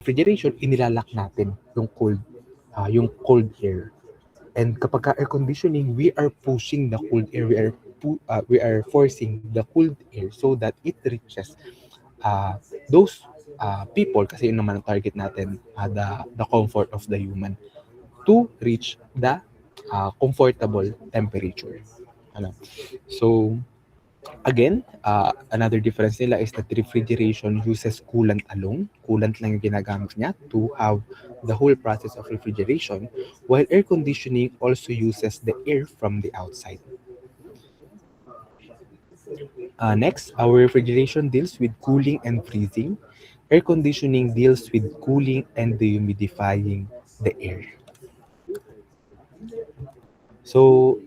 refrigeration, inilalak natin yung cold air. And kapag air conditioning, we are pushing the cold air, we are forcing the cold air so that it reaches uh, those people, kasi yun naman ang target natin, the comfort of the human, to reach the comfortable temperature. Ano? So, again, another difference nila is that refrigeration uses coolant alone. Coolant lang yung ginagamit niya to have the whole process of refrigeration, while air conditioning also uses the air from the outside. Next, our refrigeration deals with cooling and freezing. Air conditioning deals with cooling and dehumidifying the air. So,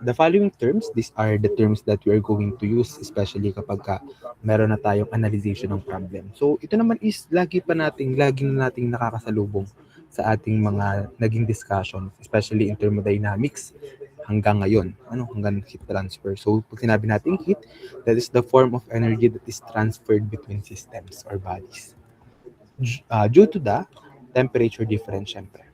the following terms, these are the terms that we are going to use, especially kapag meron na tayong analyzation ng problem. So, ito naman is lagi na nating nakakasalubong sa ating mga naging discussion, especially in thermodynamics hanggang ngayon, hanggang heat transfer. So, pag sinabi natin heat, that is the form of energy that is transferred between systems or bodies. Due to the temperature difference, syempre.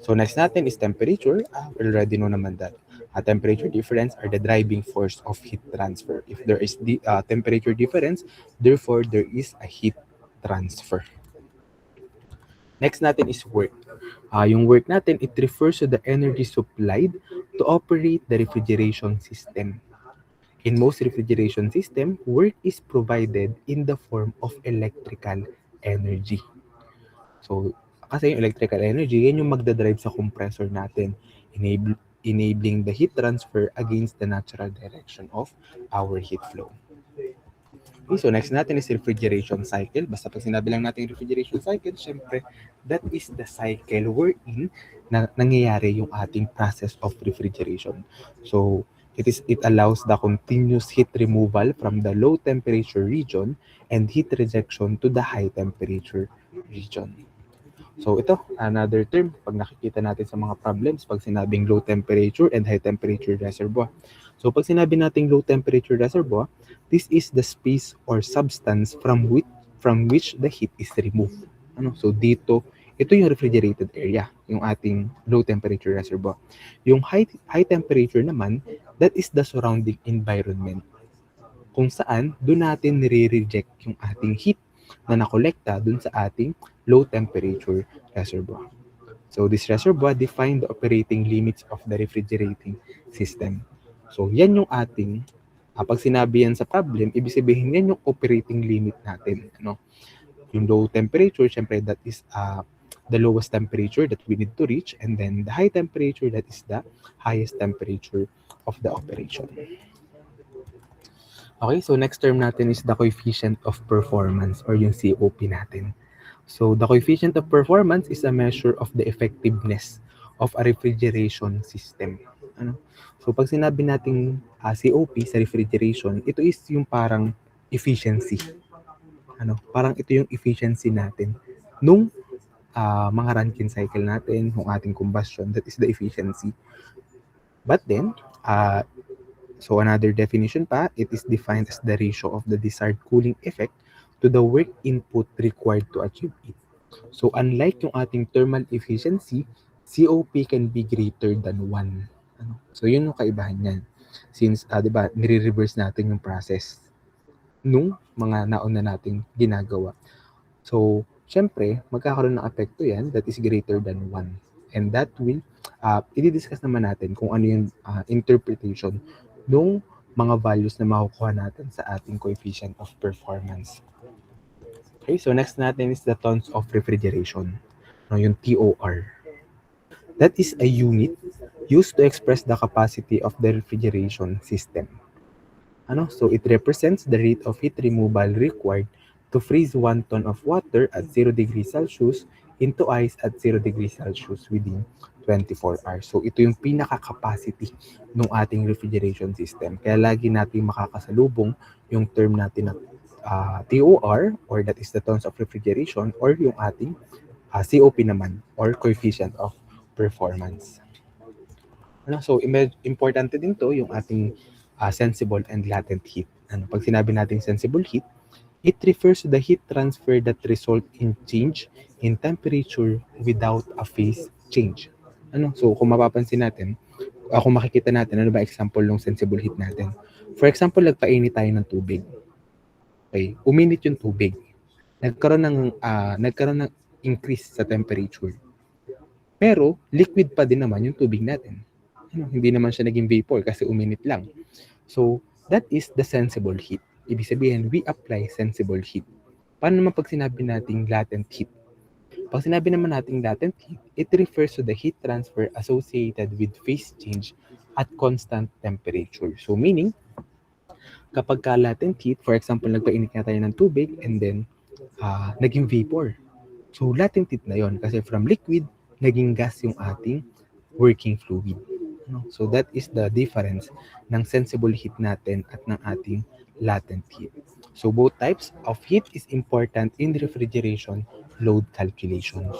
So next natin is temperature. We already know naman that temperature difference are the driving force of heat transfer. If there is the temperature difference, therefore there is a heat transfer. Next natin is work. Yung work natin, it refers to the energy supplied to operate the refrigeration system. In most refrigeration system, work is provided in the form of electrical energy. So, kasi yung electrical energy, yan yung magdadrive sa compressor natin, enabling the heat transfer against the natural direction of our heat flow. Okay, so next natin is refrigeration cycle. Basta pag sinabi lang natin refrigeration cycle, syempre, that is the cycle wherein na nangyayari yung ating process of refrigeration. So, it allows the continuous heat removal from the low temperature region and heat rejection to the high temperature region. So ito, another term, pag nakikita natin sa mga problems, pag sinabing low temperature and high temperature reservoir. So pag sinabi nating low temperature reservoir, this is the space or substance from which the heat is removed. So dito, ito yung refrigerated area, yung ating low temperature reservoir. Yung high temperature naman, that is the surrounding environment, kung saan doon natin nire-reject yung ating heat na nakolekta doon sa ating low temperature reservoir. So this reservoir define the operating limits of the refrigerating system. So yan yung ating, pag sinabi yan sa problem, ibig sabihin yan yung operating limit natin. Yung low temperature, syempre that is the lowest temperature that we need to reach, and then the high temperature, that is the highest temperature of the operation. Okay, so next term natin is the coefficient of performance or yung COP natin. So the coefficient of performance is a measure of the effectiveness of a refrigeration system. So pag sinabi nating COP sa refrigeration, ito is yung parang efficiency. Parang ito yung efficiency natin nung mga Rankine cycle natin, nung ating combustion, that is the efficiency. But then, so another definition pa, it is defined as the ratio of the desired cooling effect to the work input required to achieve it. So unlike yung ating thermal efficiency, COP can be greater than 1. So yun yung kaibahan niyan. Since, di ba, nire-reverse natin yung process nung mga nauna nating ginagawa. So, syempre, magkakaroon ng apekto yan that is greater than 1. And that will, i-discuss naman natin kung ano yung interpretation nung mga values na makukuha natin sa ating coefficient of performance. Okay, so next natin is the tons of refrigeration, yung TOR. That is a unit used to express the capacity of the refrigeration system. So it represents the rate of heat removal required to freeze 1 ton of water at 0 degrees Celsius into ice at 0 degrees Celsius within 24 hours. So ito yung pinaka-capacity ng ating refrigeration system. Kaya lagi natin makakasalubong yung term natin na TOR, or that is the tons of refrigeration, or yung ating COP naman, or coefficient of performance. So importante din to yung ating sensible and latent heat. Pag sinabi natin sensible heat, It refers to the heat transfer that result in change in temperature without a phase change. Ano? So, kung mapapansin natin, kung makikita natin, ano ba example ng sensible heat natin? For example, nagpainit tayo ng tubig. Okay, uminit yung tubig. Nagkaroon ng increase sa temperature. Pero liquid pa din naman yung tubig natin. Hindi naman siya naging vapor kasi uminit lang. So, that is the sensible heat. Ibig sabihin, we apply sensible heat. Paano naman pag sinabi nating latent heat? Pag sinabi naman nating latent heat, it refers to the heat transfer associated with phase change at constant temperature. So, meaning, kapag ka latent heat, for example, nagpainit nga tayo ng tubig and then naging vapor. So, latent heat na yon kasi from liquid, naging gas yung ating working fluid. No? So, that is the difference ng sensible heat natin at ng ating latent heat. So, both types of heat is important in refrigeration load calculations.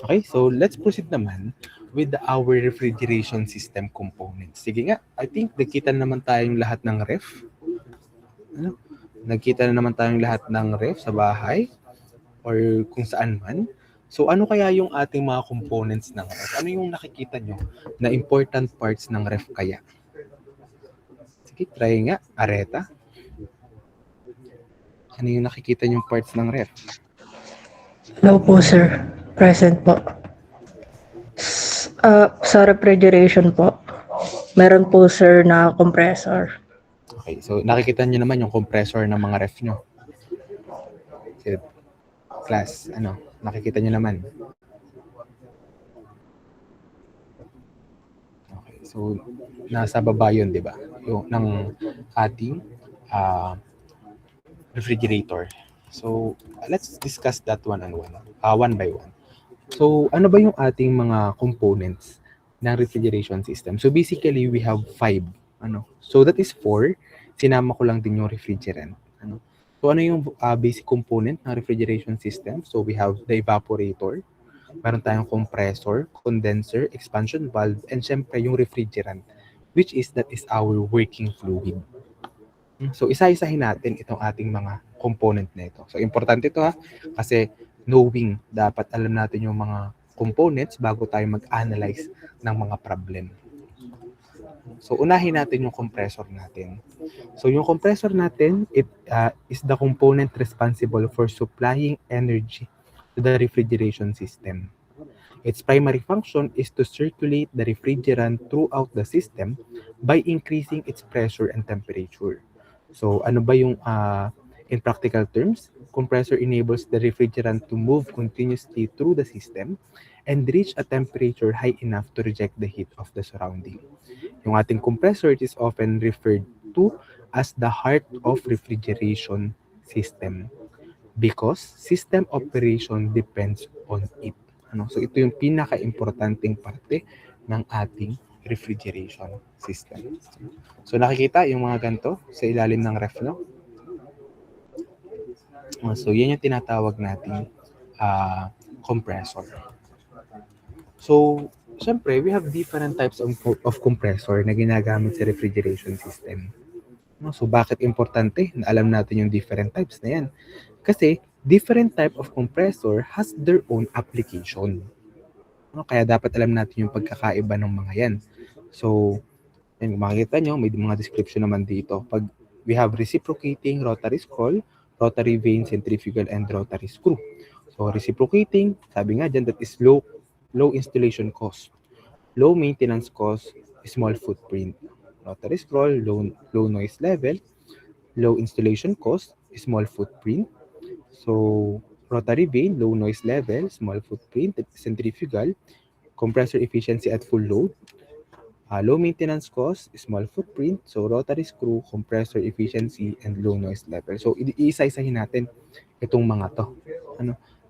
Okay, so let's proceed naman with our refrigeration system components. Sige nga, I think nakita na naman tayong lahat ng ref. Ano? Nagkita na naman tayong lahat ng ref sa bahay or kung saan man. So ano kaya yung ating mga components ng ref? Ano yung nakikita nyo na important parts ng ref kaya? Sige, try nga. Areta. Ano yung nakikita nyong parts ng ref? Hello po, sir. Present po. Sa refrigeration po, meron po, sir, na compressor. Okay, so nakikita nyo naman yung compressor ng mga ref nyo. Sige, class, nakikita nyo naman. Okay, so nasa baba yun, di ba? Yung ng ating refrigerator. So let's discuss that one by one. So ano ba yung ating mga components ng refrigeration system? So basically we have 5. So that is 4. Sinama ko lang din yung refrigerant. So ano yung basic component ng refrigeration system? So we have the evaporator, meron tayong compressor, condenser, expansion valve, and syempre yung refrigerant, which is our working fluid. So isa-isahin natin itong ating mga component na ito. So importante ito kasi knowing, dapat alam natin yung mga components bago tayo mag-analyze ng mga problem. So unahin natin yung compressor natin. So yung compressor natin, it is the component responsible for supplying energy to the refrigeration system. Its primary function is to circulate the refrigerant throughout the system by increasing its pressure and temperature. So ano ba yung in practical terms, compressor enables the refrigerant to move continuously through the system and reach a temperature high enough to reject the heat of the surrounding. Yung ating compressor is often referred to as the heart of refrigeration system because system operation depends on it. So ito yung pinaka-importanting parte ng ating refrigeration system. So nakikita yung mga ganito sa ilalim ng ref, no? So yan yung tinatawag nating compressor. So syempre, we have different types of compressor na ginagamit sa refrigeration system. So bakit importante na alam natin yung different types na yan? Kasi different type of compressor has their own application. Kaya dapat alam natin yung pagkakaiba ng mga yan. So, kung makikita nyo, may mga description naman dito. Pag we have reciprocating rotary scroll, rotary vane, centrifugal, and rotary screw. So, reciprocating, sabi nga dyan, that is low installation cost. Low maintenance cost, small footprint. Rotary scroll, low noise level. Low installation cost, small footprint. So, rotary vane, low noise level, small footprint. Centrifugal, compressor efficiency at full load. Low maintenance cost, small footprint. So, rotary screw, compressor efficiency, and low noise level. So, iisa-isahin natin itong mga to.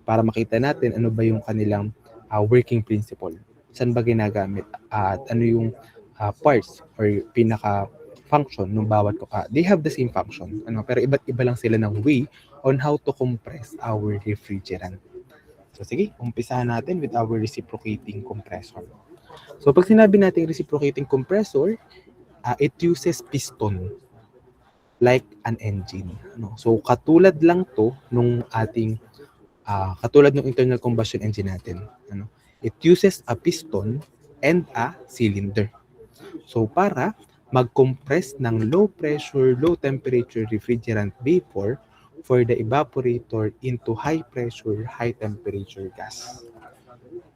Para makita natin ano ba yung kanilang working principle. Saan ba ginagamit? At ano yung parts or pinaka-function ng bawat they have the same function. Pero iba't iba lang sila ng way on how to compress our refrigerant. So, sige, umpisahan natin with our reciprocating compressor. So, pag sinabi natin reciprocating compressor, it uses piston. like an engine. So katulad lang to nung ating katulad ng internal combustion engine natin. It uses a piston and a cylinder. So para mag-compress ng low pressure, low temperature refrigerant vapor for the evaporator into high pressure, high temperature gas.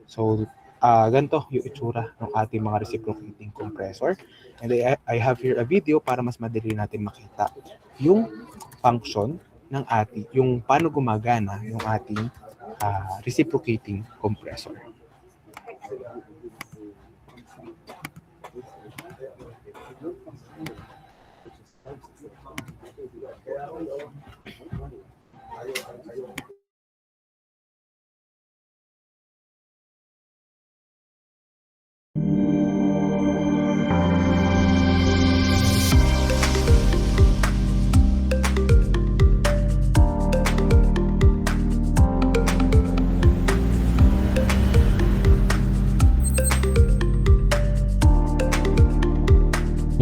So ganito yung itsura ng ating mga reciprocating compressor. And I have here a video para mas madali natin makita yung function ng yung paano gumagana yung ating reciprocating compressor.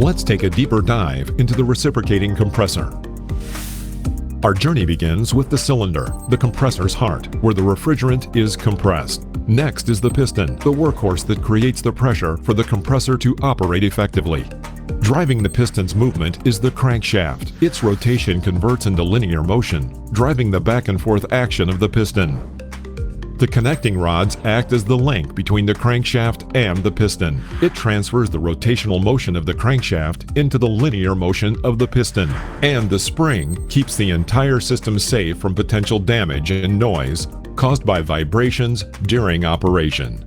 Let's take a deeper dive into the reciprocating compressor. Our journey begins with the cylinder, the compressor's heart, where the refrigerant is compressed. Next is the piston, the workhorse that creates the pressure for the compressor to operate effectively. Driving the piston's movement is the crankshaft. Its rotation converts into linear motion, driving the back and forth action of the piston. The connecting rods act as the link between the crankshaft and the piston. It transfers the rotational motion of the crankshaft into the linear motion of the piston. And the spring keeps the entire system safe from potential damage and noise caused by vibrations during operation.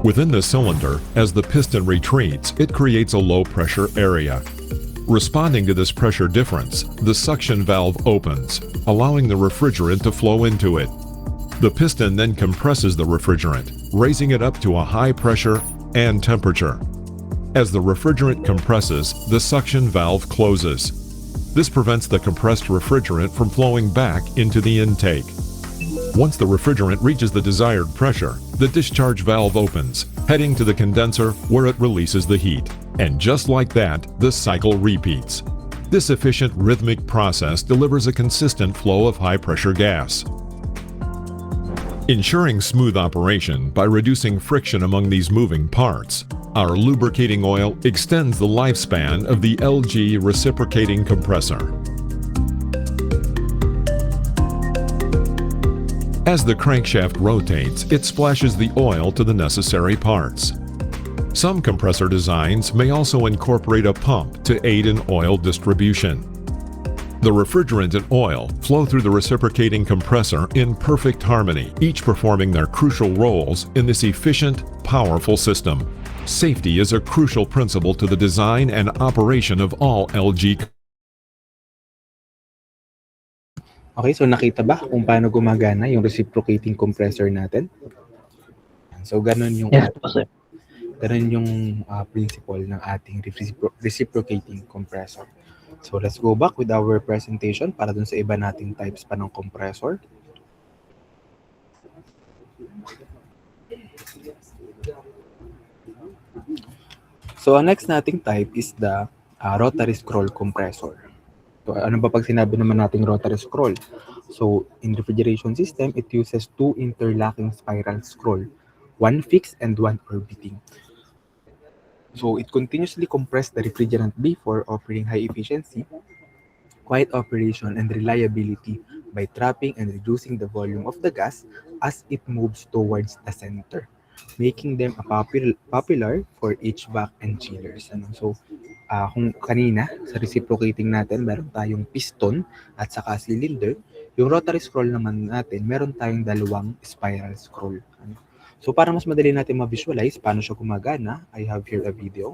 Within the cylinder, as the piston retreats, it creates a low-pressure area. Responding to this pressure difference, the suction valve opens, allowing the refrigerant to flow into it. The piston then compresses the refrigerant, raising it up to a high pressure and temperature. As the refrigerant compresses, the suction valve closes. This prevents the compressed refrigerant from flowing back into the intake. Once the refrigerant reaches the desired pressure, the discharge valve opens, heading to the condenser where it releases the heat. And just like that, the cycle repeats. This efficient rhythmic process delivers a consistent flow of high-pressure gas. Ensuring smooth operation by reducing friction among these moving parts, our lubricating oil extends the lifespan of the LG reciprocating compressor. As the crankshaft rotates, it splashes the oil to the necessary parts. Some compressor designs may also incorporate a pump to aid in oil distribution. The refrigerant and oil flow through the reciprocating compressor in perfect harmony, each performing their crucial roles in this efficient, powerful system. Safety is a crucial principle to the design and operation of all LG. Okay, so nakita ba kung paano gumagana yung reciprocating compressor natin? So ganun yung principle ng ating reciprocating compressor. So let's go back with our presentation para dun sa iba nating types pa ng compressor. So ang next nating type is the rotary scroll compressor. So, ano ba pag sinabi naman nating rotary scroll? So, in refrigeration system, it uses two interlocking spiral scroll, one fixed and one orbiting. So, it continuously compresses the refrigerant before offering high efficiency, quiet operation, and reliability by trapping and reducing the volume of the gas as it moves towards the center, making them a popular for HVAC and chillers. So, kung kanina sa reciprocating natin, meron tayong piston at saka cylinder. Yung rotary scroll naman natin, meron tayong dalawang spiral scroll. So para mas madali natin ma-visualize paano siya gumagana, I have here a video.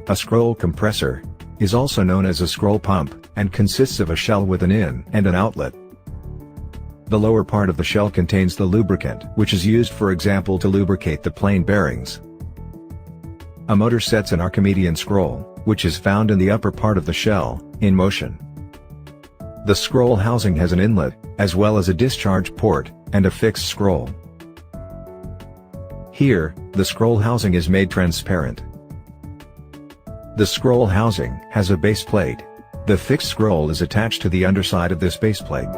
A scroll compressor is also known as a scroll pump, and consists of a shell with an in and an outlet. The lower part of the shell contains the lubricant, which is used for example to lubricate the plane bearings. A motor sets an Archimedean scroll, which is found in the upper part of the shell, in motion. The scroll housing has an inlet, as well as a discharge port, and a fixed scroll. Here, the scroll housing is made transparent. The scroll housing has a base plate. The fixed scroll is attached to the underside of this base plate.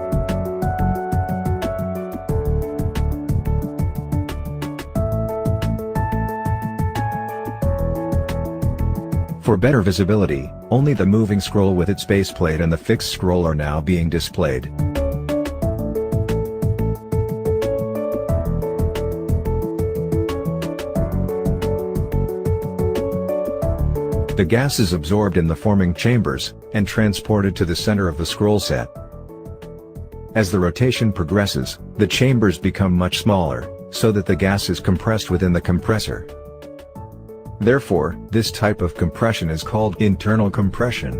For better visibility, only the moving scroll with its base plate and the fixed scroll are now being displayed. The gas is absorbed in the forming chambers, and transported to the center of the scroll set. As the rotation progresses, the chambers become much smaller, so that the gas is compressed within the compressor. Therefore, this type of compression is called internal compression.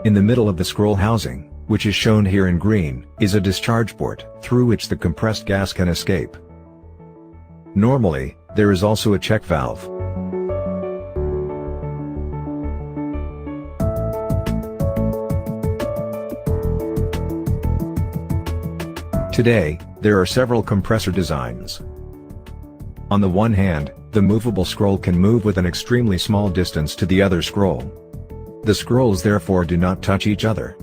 In the middle of the scroll housing, which is shown here in green, is a discharge port, through which the compressed gas can escape. Normally, there is also a check valve. Today, there are several compressor designs. On the one hand, the movable scroll can move with an extremely small distance to the other scroll. The scrolls therefore do not touch each other.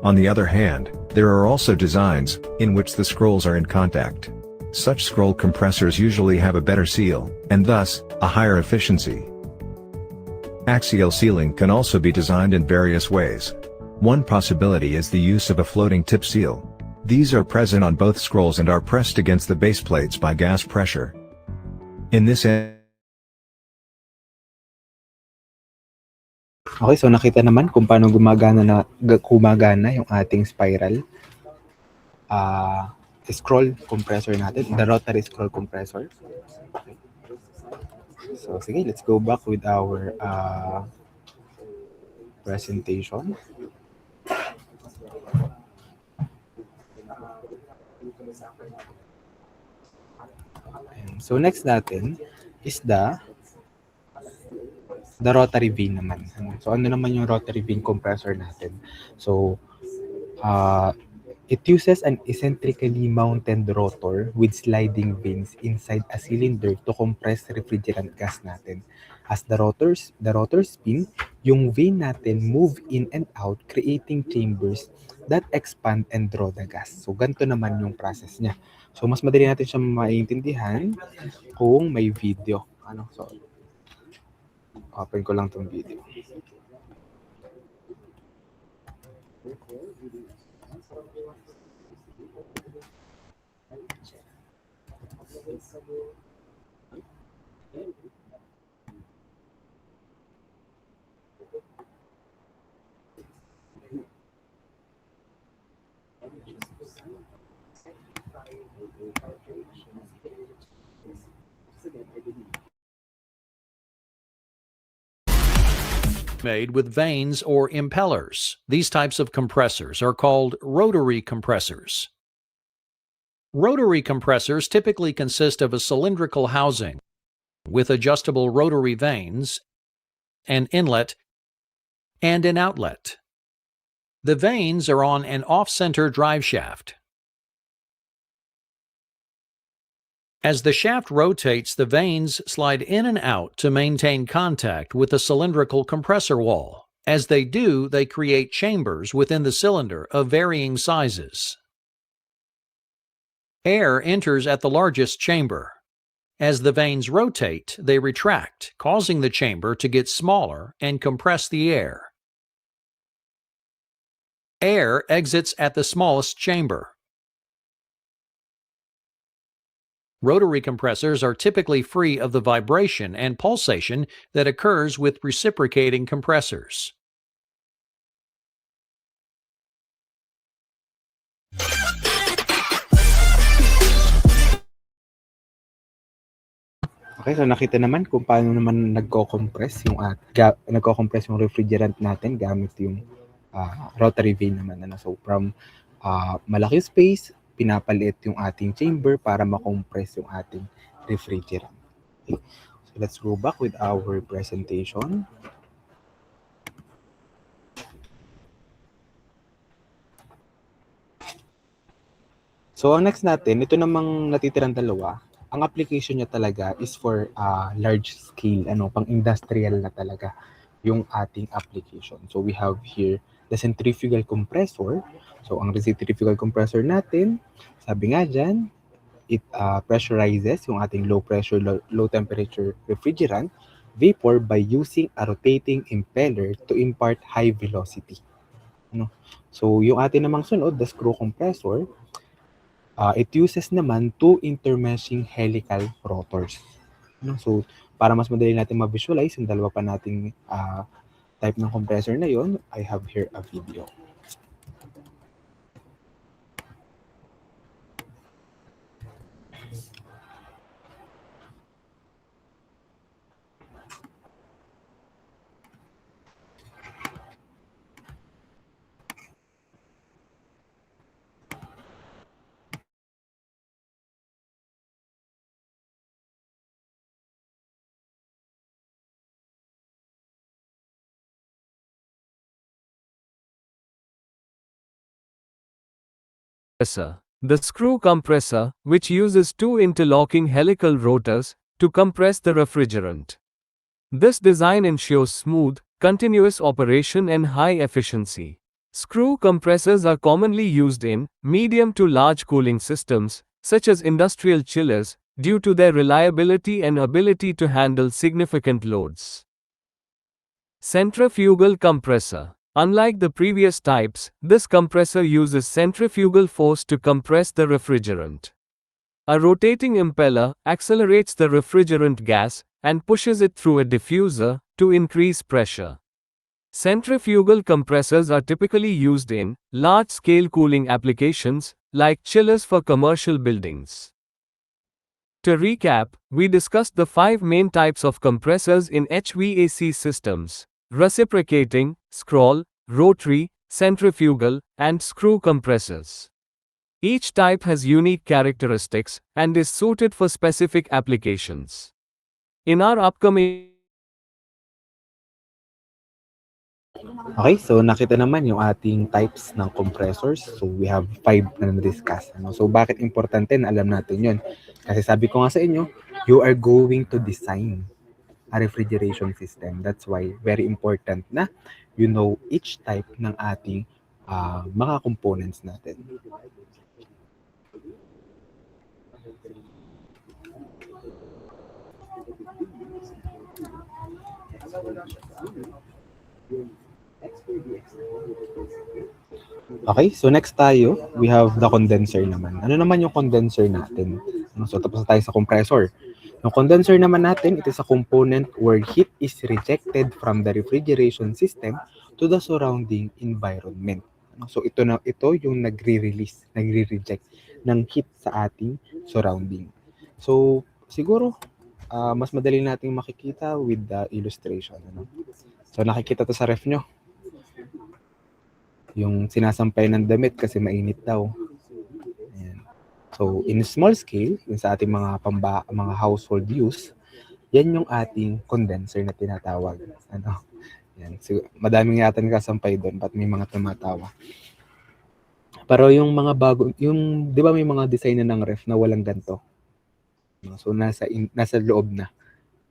On the other hand, there are also designs, in which the scrolls are in contact. Such scroll compressors usually have a better seal, and thus, a higher efficiency. Axial sealing can also be designed in various ways. One possibility is the use of a floating tip seal. These are present on both scrolls and are pressed against the base plates by gas pressure. In this Okay, so nakita naman kung paano gumagana yung ating spiral scroll compressor natin, the rotary scroll compressor. So sige, let's go back with our presentation. And so next natin is the rotary vane naman. So ano naman yung rotary vane compressor natin? So it uses an eccentrically mounted rotor with sliding vanes inside a cylinder to compress refrigerant gas natin. As the rotor spin, yung vane natin move in and out, creating chambers that expand and draw the gas. So ganito naman yung process niya. So mas madali natin siya maintindihan kung may video. So open ko lang tong video. Made with vanes or impellers. These types of compressors are called rotary compressors. Rotary compressors typically consist of a cylindrical housing with adjustable rotary vanes, an inlet, and an outlet. The vanes are on an off-center drive shaft. As the shaft rotates, the vanes slide in and out to maintain contact with the cylindrical compressor wall. As they do, they create chambers within the cylinder of varying sizes. Air enters at the largest chamber. As the vanes rotate, they retract, causing the chamber to get smaller and compress the air. Air exits at the smallest chamber. Rotary compressors are typically free of the vibration and pulsation that occurs with reciprocating compressors. Okay, so nakita naman kung paano naman nagko-compress yung refrigerant natin gamit yung rotary vane naman. So from malaking space, pinapaliit yung ating chamber para makompress yung ating refrigerant. Okay. So let's go back with our presentation. So ang next natin, ito namang natitirang dalawa, ang application niya talaga is for large scale, pang industrial na talaga yung ating application. So we have here the centrifugal compressor. So ang centrifugal compressor natin, sabi nga dyan, it pressurizes yung ating low pressure, low temperature refrigerant vapor by using a rotating impeller to impart high velocity. So yung ating namang sunod, the screw compressor, it uses naman two intermeshing helical rotors. So, para mas madali natin ma-visualize yung dalawa pa nating type ng compressor na yon, I have here a video. Compressor. The screw compressor, which uses two interlocking helical rotors to compress the refrigerant. This design ensures smooth, continuous operation and high efficiency. Screw compressors are commonly used in medium to large cooling systems, such as industrial chillers, due to their reliability and ability to handle significant loads. Centrifugal compressor. Unlike the previous types, this compressor uses centrifugal force to compress the refrigerant. A rotating impeller accelerates the refrigerant gas and pushes it through a diffuser to increase pressure. Centrifugal compressors are typically used in large-scale cooling applications, like chillers for commercial buildings. To recap, we discussed the 5 main types of compressors in HVAC systems: reciprocating, scroll, rotary, centrifugal, and screw compressors. Each type has unique characteristics and is suited for specific applications. In our upcoming Okay, so nakita naman yung ating types ng compressors. So we have 5 na na-discuss. So bakit importante na alam natin yun? Kasi sabi ko nga sa inyo, you are going to design a refrigeration system. That's why very important na you know each type ng ating mga components natin. Okay, so next tayo, we have the condenser naman. Ano naman yung condenser natin? So tapos na tayo sa compressor. Yung condenser naman natin, it is a component where heat is rejected from the refrigeration system to the surrounding environment. So ito yung nagre-reject ng heat sa ating surrounding. So siguro mas madali nating makikita with the illustration. So nakikita to sa ref nyo. Yung sinasampay ng damit kasi mainit daw. Ayan. So, in small scale, yung sa ating mga household use, yan yung ating condenser na tinatawag. Yan. So, madaming yata nakasampay doon, but may mga tumatawa. Pero yung mga bago, di ba may mga design na ng ref na walang ganito? So, nasa loob na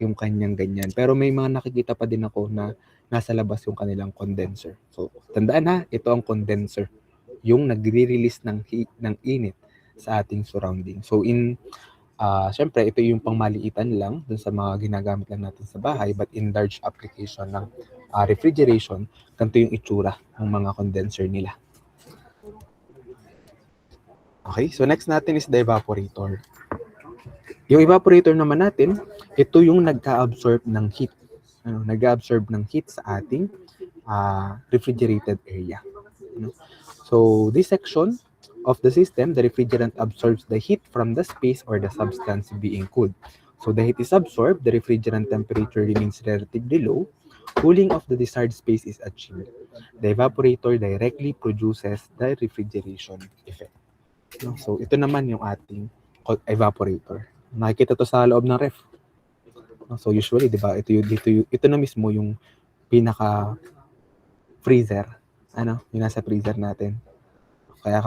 yung kanyang ganyan. Pero may mga nakikita pa din ako na nasa labas yung kanilang condenser. So, tandaan ha, ito ang condenser. Yung nagre-release ng heat, ng init sa ating surrounding. So, syempre, ito yung pangmaliitan lang dun sa mga ginagamit lang natin sa bahay, but in large application ng refrigeration, ganito yung itsura ng mga condenser nila. Okay, so next natin is the evaporator. Yung evaporator naman natin, ito yung nag-absorb ng heat. Nag-absorb ng heat sa ating refrigerated area. So, this section of the system, the refrigerant absorbs the heat from the space or the substance being cooled. So the heat is absorbed, the refrigerant temperature remains relatively low, cooling of the desired space is achieved. The evaporator directly produces the refrigeration effect. No? So ito naman yung ating evaporator. Nakikita to sa loob ng ref. No? So usually, di ba, ito na mismo yung pinaka freezer. Ano, yung nasa freezer natin. Kaya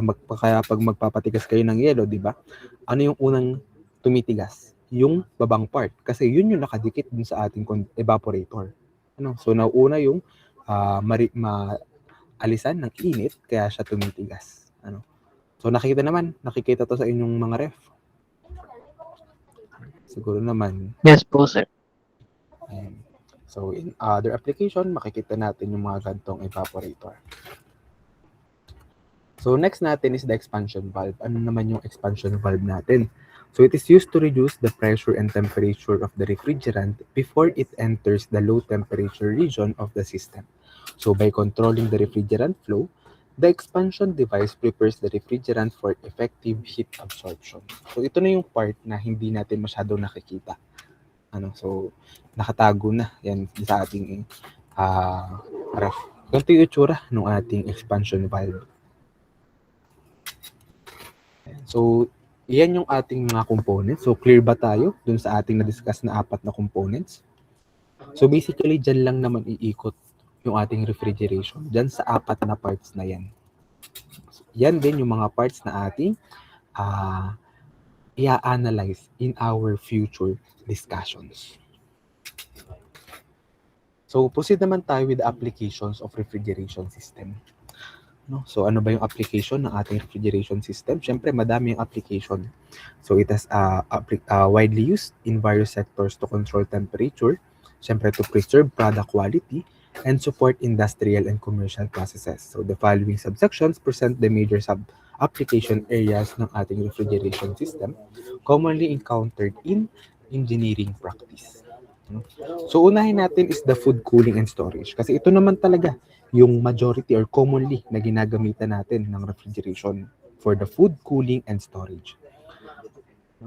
pag magpapatigas kayo ng yelo, di ba? Ano yung unang tumitigas? Yung babang part. Kasi yun yung nakadikit dun sa ating evaporator. Ano? So nauna yung maalisan ng init, kaya siya tumitigas. Ano? So nakikita to sa inyong mga ref. Siguro naman. Yes po, sir. Ayan. So in other application, makikita natin yung mga gantong evaporator. So next natin is the expansion valve. Ano naman yung expansion valve natin? So it is used to reduce the pressure and temperature of the refrigerant before it enters the low temperature region of the system. So by controlling the refrigerant flow, the expansion device prepares the refrigerant for effective heat absorption. So ito na yung part na hindi natin masyadong nakikita. So nakatago na yan sa ating ref. Ganito yung itsura ng ating expansion valve. So, yan yung ating mga components. So, clear ba tayo dun sa ating na-discuss na 4 na components? So, basically, dyan lang naman iikot yung ating refrigeration. Dyan sa 4 na parts na yan. Yan din yung mga parts na ating i-analyze in our future discussions. So, proceed naman tayo with the applications of refrigeration system. No? So ano ba yung application ng ating refrigeration system? Siyempre, madami yung application. So it has widely used in various sectors to control temperature, siyempre to preserve product quality, and support industrial and commercial processes. So the following subsections present the major sub-application areas ng ating refrigeration system commonly encountered in engineering practice. So unahin natin is the food cooling and storage. Kasi ito naman talaga yung majority or commonly na ginagamitan natin ng refrigeration for the food cooling and storage.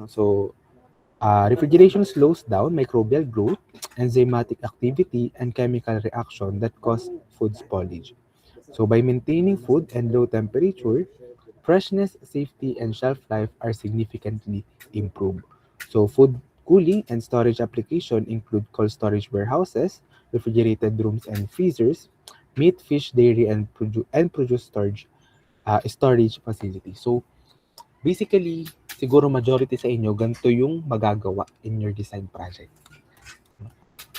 So refrigeration slows down microbial growth, enzymatic activity, and chemical reaction that cause food spoilage. So by maintaining food and low temperature, freshness, safety, and shelf life are significantly improved. So food cooling and storage application include cold storage warehouses, refrigerated rooms and freezers, meat, fish, dairy, and produce storage facility. So basically, siguro majority sa inyo, ganito yung magagawa in your design project.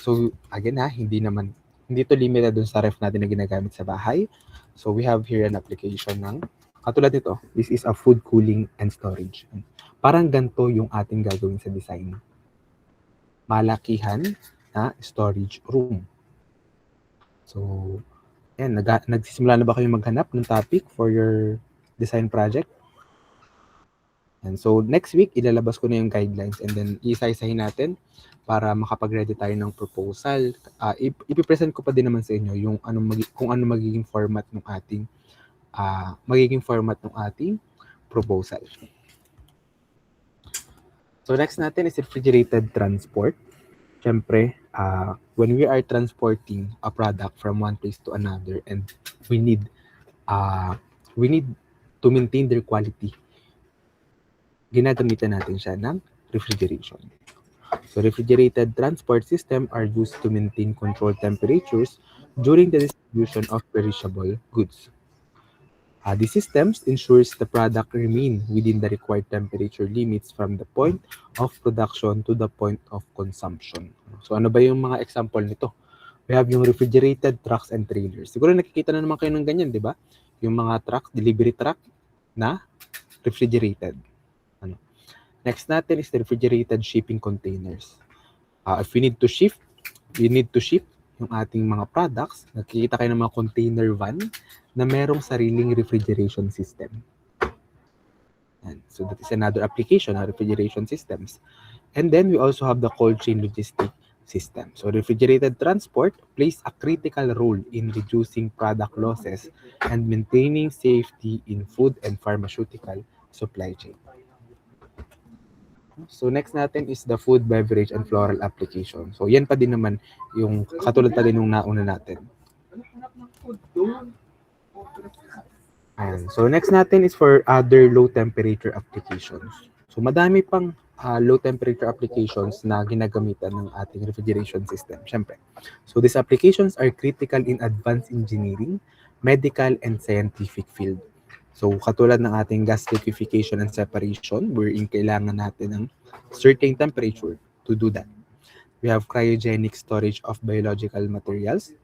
So again hindi to limited dun sa ref natin na ginagamit sa bahay. So we have here an application ng katulad nito. This is a food cooling and storage. Parang ganito yung ating gagawin sa design. Malakihan na storage room. So, yan, nagsisimula na ba kayo maghanap ng topic for your design project? And so, next week, ilalabas ko na yung guidelines and then isa-isahin natin para makapag-ready tayo ng proposal. Ipipresent ko pa din naman sa inyo yung kung ano magiging format ng ating proposal. So, next natin is refrigerated transport. Siyempre, when we are transporting a product from one place to another and we need to maintain their quality, ginagamitan natin siya ng refrigeration. So refrigerated transport system are used to maintain controlled temperatures during the distribution of perishable goods. These systems ensures the product remain within the required temperature limits from the point of production to the point of consumption. So ano ba yung mga example nito? We have yung refrigerated trucks and trailers. Siguro nakikita na naman kayo ng ganyan, di ba? Yung mga truck, delivery truck na refrigerated. Next natin is the refrigerated shipping containers. If we need to ship yung ating mga products, nakikita kayo ng mga container van na merong sariling refrigeration system. And so that is another application of refrigeration systems. And then we also have the cold chain logistic system. So refrigerated transport plays a critical role in reducing product losses and maintaining safety in food and pharmaceutical supply chain. So next natin is the food, beverage, and floral application. So yan pa din naman yung katulad pa din nung nauna natin. Ayan. So next natin is for other low temperature applications. So madami pang low temperature applications na ginagamitan ng ating refrigeration system, syempre. So these applications are critical in advanced engineering, medical, and scientific field. So katulad ng ating gas liquefaction and separation, wherein kailangan natin ng certain temperature to do that. We have cryogenic storage of biological materials,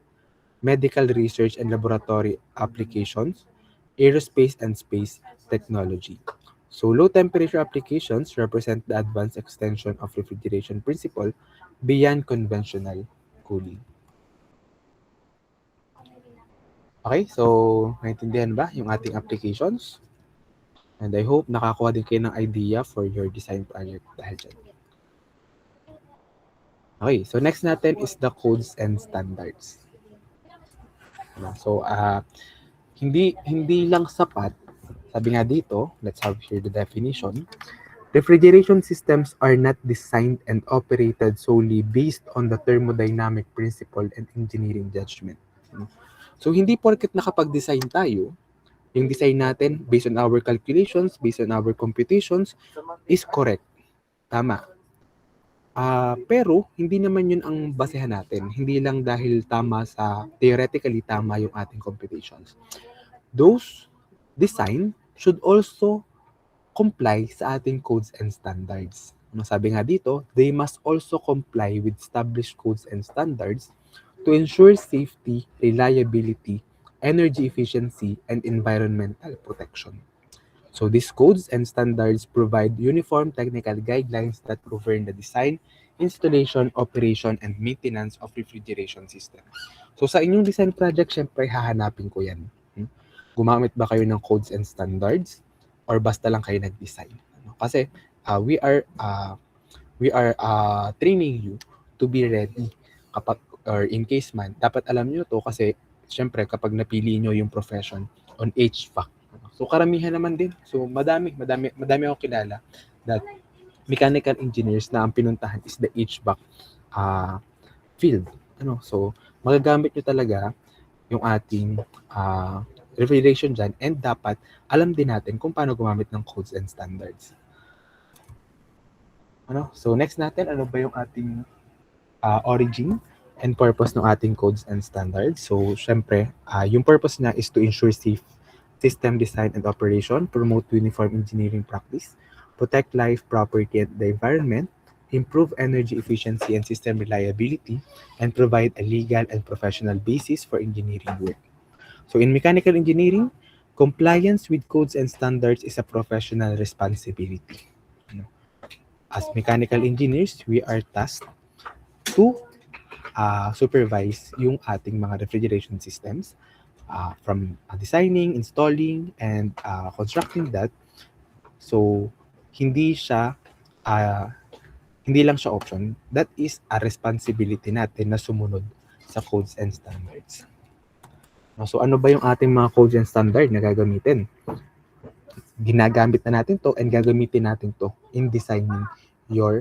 medical research and laboratory applications, aerospace and space technology. So low temperature applications represent the advanced extension of refrigeration principle beyond conventional cooling. Okay, so naintindihan ba yung ating applications? And I hope nakakuha din kayo ng idea for your design project dahil dyan. Okay, so next natin is the codes and standards. So, hindi lang sapat, sabi nga dito, let's have here the definition. Refrigeration systems are not designed and operated solely based on the thermodynamic principle and engineering judgment. So, hindi porket nakapag-design tayo, yung design natin based on our calculations, based on our computations, is correct. Tama. Pero, hindi naman yun ang basehan natin. Hindi lang dahil theoretically tama yung ating computations. Those design should also comply sa ating codes and standards. Sabi nga dito, they must also comply with established codes and standards to ensure safety, reliability, energy efficiency, and environmental protection. So these codes and standards provide uniform technical guidelines that govern the design, installation, operation, and maintenance of refrigeration systems. So sa inyong design project, syempre hahanapin ko yan. Gumamit ba kayo ng codes and standards or basta lang kayo nag-design? Kasi we are training you to be ready kapag or in case man, dapat alam nyo to kasi syempre kapag napili nyo yung profession on HVAC. So karamihan naman din. So madami ako kilala that mechanical engineers na ang pinuntahan is the HVAC field. So magagamit nyo talaga yung ating refrigeration dyan and dapat alam din natin kung paano gumamit ng codes and standards. So next natin, ano ba yung ating origin and purpose ng ating codes and standards? So syempre, yung purpose niya is to ensure safe system design and operation, promote uniform engineering practice, protect life, property, and the environment, improve energy efficiency and system reliability, and provide a legal and professional basis for engineering work. So in mechanical engineering, compliance with codes and standards is a professional responsibility. As mechanical engineers, we are tasked to supervise yung ating mga refrigeration systems from designing, installing, and constructing that. So, hindi lang siya option. That is a responsibility natin na sumunod sa codes and standards. So, ano ba yung ating mga codes and standard na gagamitin? Ginagamit na natin to and gagamitin natin to in designing your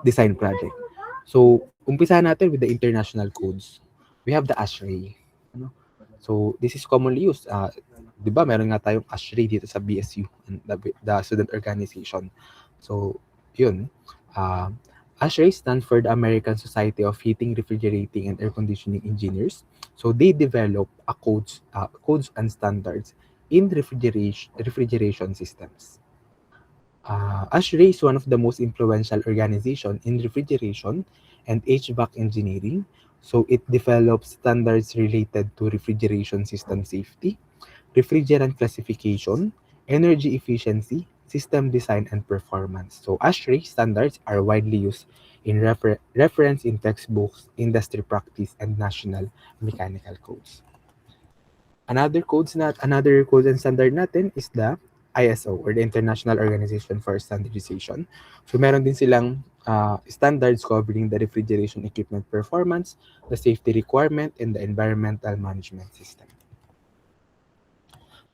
design project. So, umpisa natin with the international codes. We have the ASHRAE. So, this is commonly used. Di ba, meron nga tayong ASHRAE dito sa BSU, the student organization. So, yun. ASHRAE stands for the American Society of Heating, Refrigerating, and Air Conditioning Engineers. So, they develop codes and standards in refrigeration systems. ASHRAE is one of the most influential organizations in refrigeration and HVAC engineering. So it develops standards related to refrigeration system safety, refrigerant classification, energy efficiency, system design, and performance. So ASHRAE standards are widely used in reference in textbooks, industry practice, and national mechanical codes. Another code and standard natin is the ISO or the International Organization for Standardization. So meron din silang standards covering the refrigeration equipment performance, the safety requirement, and the environmental management system.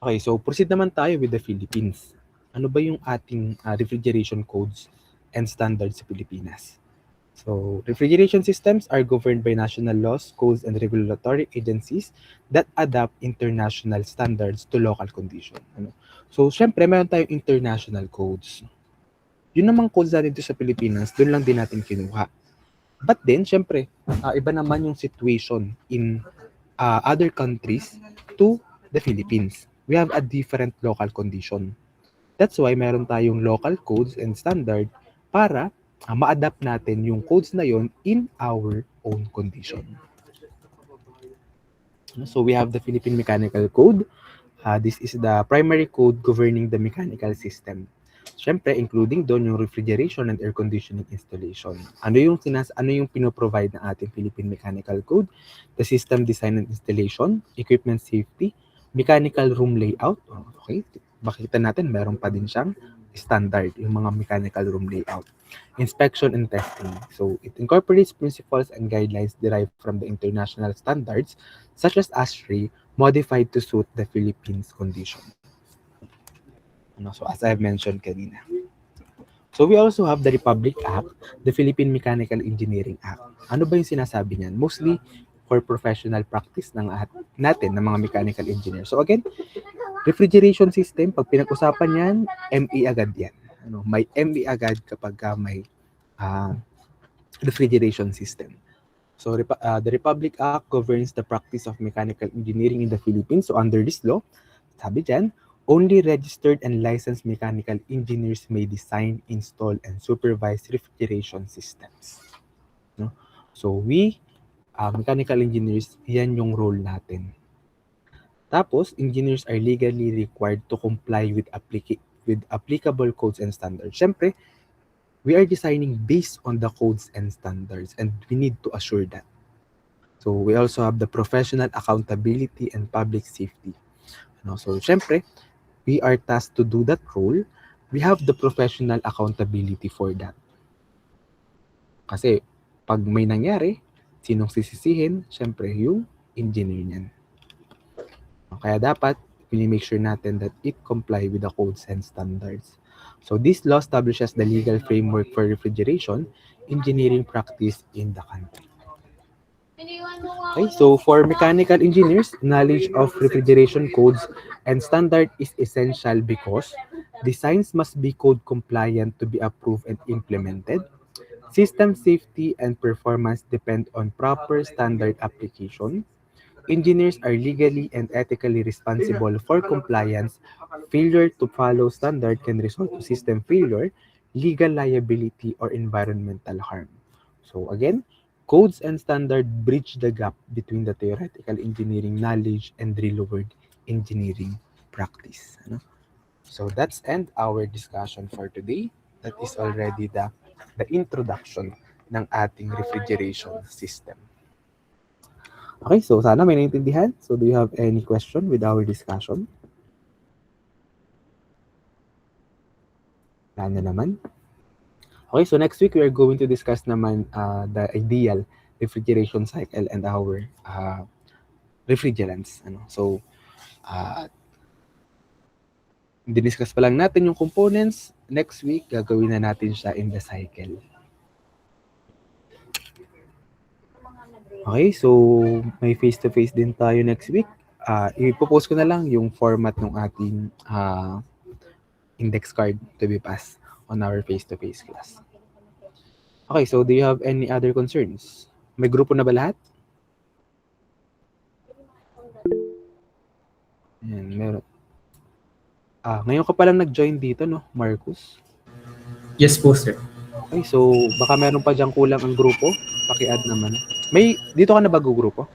Okay, so proceed naman tayo with the Philippines. ano ba yung ating refrigeration codes and standards sa Pilipinas? So, refrigeration systems are governed by national laws, codes, and regulatory agencies that adapt international standards to local condition. Ano? So, syempre, meron tayong international codes. Yun namang codes natin dito sa Pilipinas, doon lang din natin kinuha. But then, syempre, iba naman yung situation in other countries to the Philippines. We have a different local condition. That's why meron tayong local codes and standard para ma-adapt natin yung codes na yon in our own condition. So we have the Philippine Mechanical Code. This is the primary code governing the mechanical system. Siyempre, including doon yung refrigeration and air conditioning installation. Ano yung pinoprovide ng ating Philippine Mechanical Code? The system design and installation, equipment safety, mechanical room layout. Okay, makikita natin meron pa din siyang standard, yung mga mechanical room layout. Inspection and testing. So it incorporates principles and guidelines derived from the international standards such as ASHRAE modified to suit the Philippines condition. So as I have mentioned kanina. So we also have the Republic Act, the Philippine Mechanical Engineering Act. Ano ba yung sinasabi niyan? Mostly for professional practice natin ng mga mechanical engineer. So again, refrigeration system, pag pinag-usapan yan, ME agad yan. May ME agad kapag may refrigeration system. So the Republic Act governs the practice of mechanical engineering in the Philippines. So under this law, sabi dyan, only registered and licensed mechanical engineers may design, install, and supervise refrigeration systems. No? So we, mechanical engineers, yan yung role natin. Tapos, engineers are legally required to comply with applicable codes and standards. Siyempre, we are designing based on the codes and standards and we need to assure that. So we also have the professional accountability and public safety. So syempre, we are tasked to do that role. We have the professional accountability for that. Kasi pag may nangyari, sinong sisisihin? Syempre, yung engineer niyan. Kaya dapat, we make sure natin that it comply with the codes and standards. So this law establishes the legal framework for refrigeration engineering practice in the country. Okay, so for mechanical engineers, knowledge of refrigeration codes and standard is essential because designs must be code compliant to be approved and implemented. System safety and performance depend on proper standard application. Engineers are legally and ethically responsible for compliance. Failure to follow standard can result to system failure, legal liability, or environmental harm. So again, codes and standard bridge the gap between the theoretical engineering knowledge and real-world engineering practice. So that's end our discussion for today. That is already the introduction ng ating refrigeration system. Okay, so sana may naintindihan. So do you have any question with our discussion? Wala na naman. Okay, so next week we are going to discuss naman the ideal refrigeration cycle and our refrigerants. So, diniscuss pa lang natin yung components. Next week, gagawin na natin siya in the cycle. Okay, so may face-to-face din tayo next week. Ipopost ko na lang yung format ng ating index card to be passed on our face-to-face class. Okay, so do you have any other concerns? May grupo na ba lahat? Ayan, meron. Ngayon ka palang nag-join dito, no, Marcus? Yes po, sir. Okay, so baka meron pa diyang kulang ang grupo. Paki-add naman. Dito ka na bago-grupo?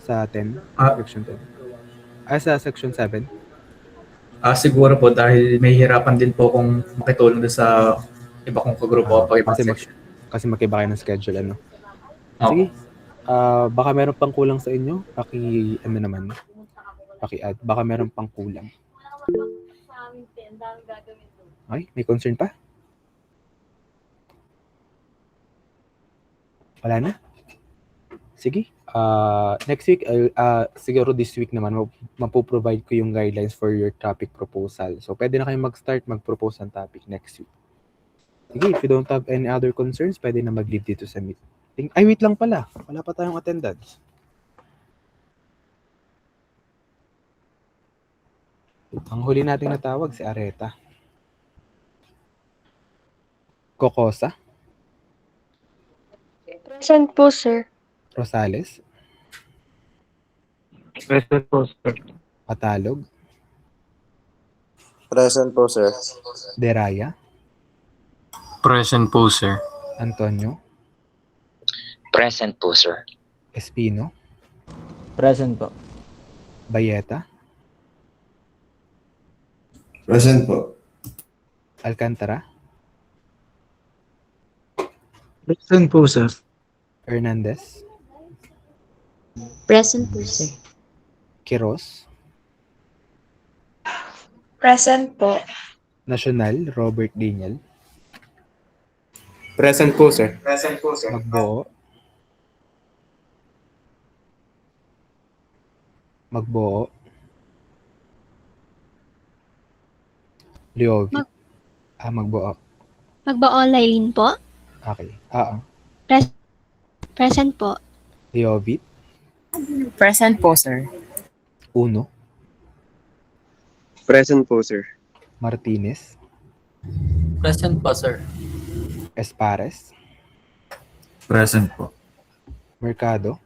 Sa 10? Section 10? Sa section 7? Siguro po dahil may hirapan din po kung makitulong din sa iba kong kagrupo o ibang section. Kasi magkiba kayo ng schedule, ano? Sige. Baka meron pang kulang sa inyo. Paki-add. Baka meron pang kulang. Okay, may concern pa? Wala na? Sige. Next week, siguro this week naman, mapoprovide ko yung guidelines for your topic proposal. So, pwede na kayong mag-start mag-propose ng topic next week. Sige, if you don't have any other concerns, pwede na mag-leave dito sa meeting. Ay, wait lang pala. Wala pa tayong attendance. Ang huli nating natawag si Areta. Kokosa, Present po, sir. Rosales, Present po, sir. Patalog, Present po, sir. Deraya, Present po, sir. Antonio, Present po, sir. Espino, Present po. Bayeta, Present po. Alcantara, Present po, sir. Hernandez, Present po, sir. Quiros, Present po. National, Robert Daniel, Present po, sir. Present po, sir. Magbuo, Leovi, Magbuo. Magbaon Lailin po. Okay. Present po. Leovi, Present po, sir. Uno, Present po, sir. Martinez, Present po, sir. Espares, Present po. Mercado,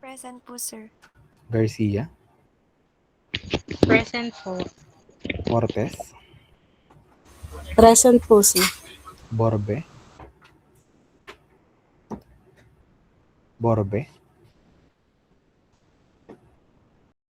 Present po, sir. Garcia, Present po. Cortez, Present po, sir. Borbe,